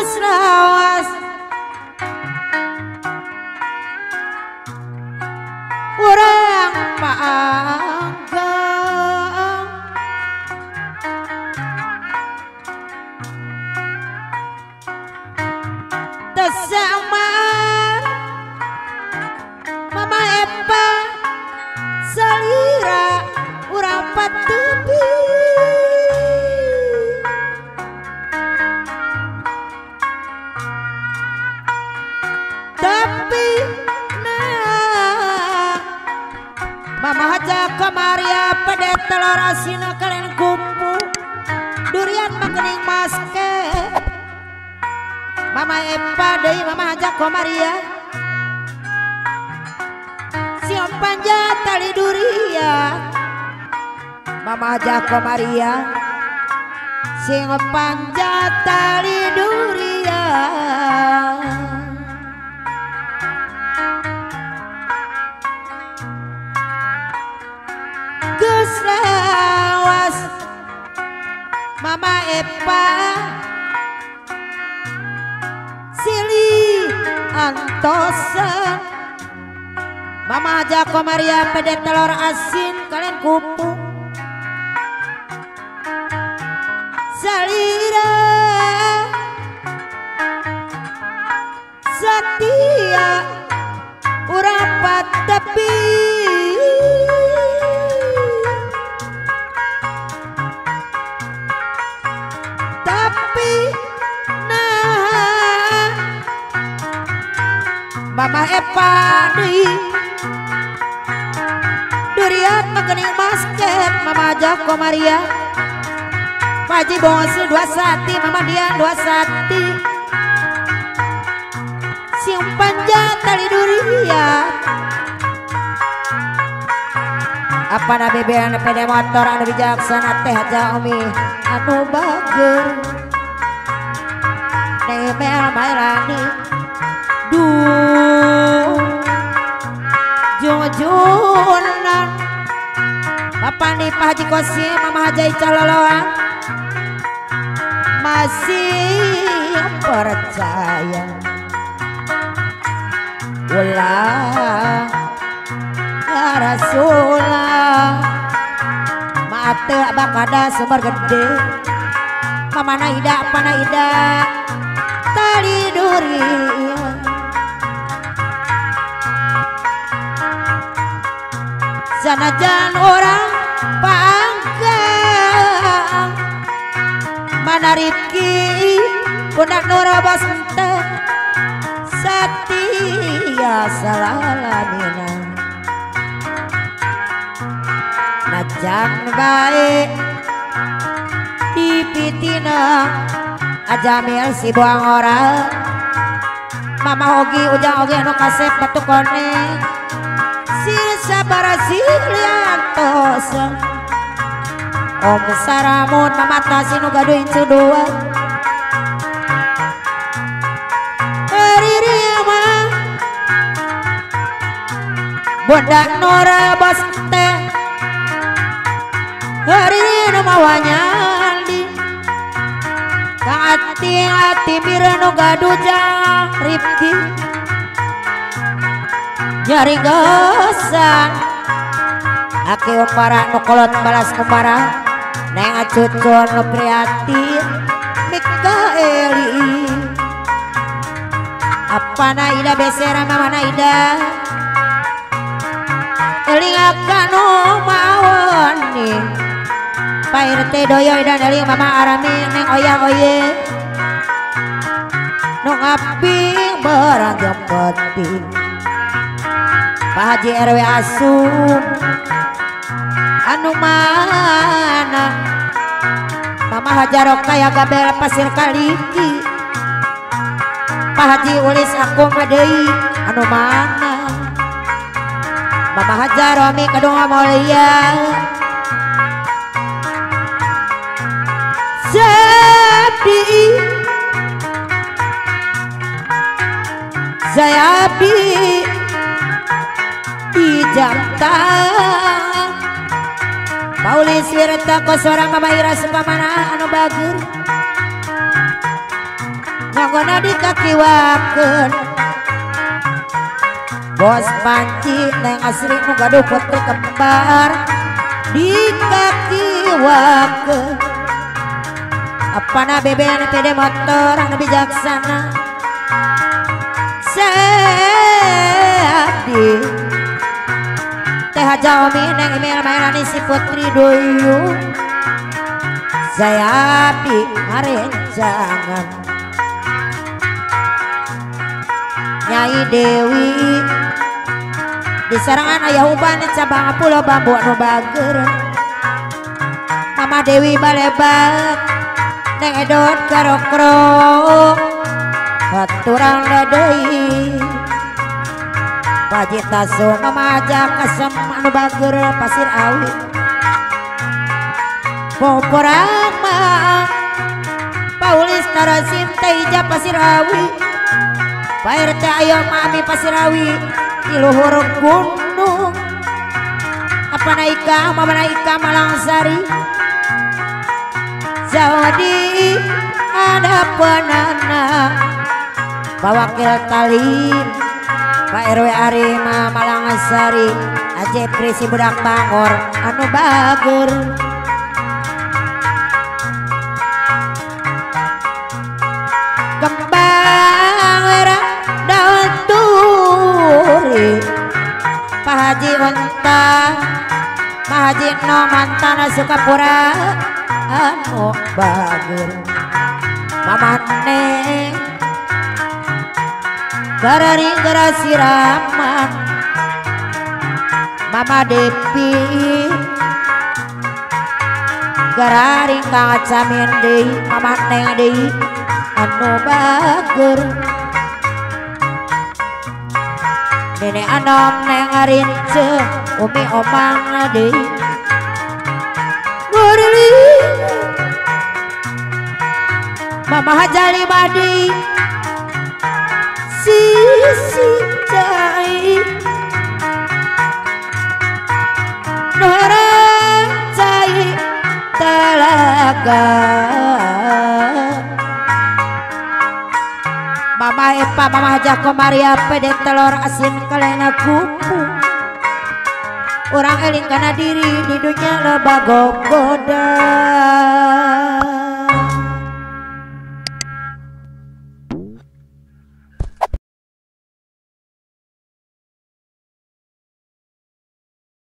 Gus lawas urang paanggang tesamar Mama Epa salira urang patepi tapi nah Mama aja kemaria pada telur asin kalian kumpul durian makening maske Mama Epa deui Mama aja kemaria siom panjat tali durian Mama aja kemaria sing panjat tali durian Gus lawas Mama Epa silih antosan Mama aja komaria pada telur asin kalian kupu salira setia urang patepi Mama Epa deui durian makening basket Mama ajak komaria Paji bongsil 2 sati Mama Dian 2 sati siung panjat tali durian apa na bebean pede motor anu bijaksana teh aja umi anu bager nemel mairani duh jujunan Bapak nih Pak Haji Kosim Mama Haji Caloloan masih percaya ulah Rasulullah maaf teh abang kada sumber gede Mama Naida apa Naida tali durian sanajan orang panggang manariki pundak norobos teh setia salalamina najan baik dipitina ajamil si buang orang Mama Ogi ujang Ogi anu kasep batu koneng sabar siliantos Om Saramun Mama Tasi nu gaduh incu 2 Ririama budak Nora bos teh Riri nu mawanyandi Kang ati mira nu gaduh jang Ripki nyari gosan aki umpara nukolot balas kumpara neng acucun nu prihatin Mikaeli apa Naida besera Mama Naida eling akan nu mawon nih Pak RT doyo dan eling Mama Arami neng oyang oye nu ngaping barang yang penting Pak Haji RW Asum anu mana Mama Hajarok kaya gabel pasir kaliki Pak Haji Ulis aku madei anu mana Mama Hajaromi kedua mulia Zabi Zayabi di jam tangan Paulis Wirta ko seorang Mama Ira supamana anu bagur nganggona dikakiwakeun bos panci neng asri nu gaduh putri kembar dikakiwakeun apana beben pede motor anu bijaksana seabdi teh jaomi neng email mainan si putri duyung saya abdi ngarencangan Nyai Dewi di sarangan ayah uban cabang pulau bambu anu bager Mama Dewi balebat neng edot karok-krok baturang ladei Paji Tasung Mama ajak kasem anu bager Pasir Awi Poporang mah Paulis Tarasim Teija Pasir Awi Pak RT ayo mami Pasir Awi di luhur gunung apa naika mama naika Malangsari jadi ada penana Pawakil Talim Pak RW Arima Malangsari Aceh Prisi Budak Bangor anu bager kembang merah daun turi Pak Haji Unta Pak Haji No mantan Sukapura anu bager Mama Neng Gararing gerasi raman Mama Depi Gararing Kang Camin Deui Mama Neng Deui anu bager Nenek anom neng arince Umi omang Deui nguriling Mama Hajali Badi Sisi cai Nuherang cai Telaga Mama Epa Mama Hajah Komaria pede telur asin kalena kupu Orang eling kana diri di dunia loba gogoda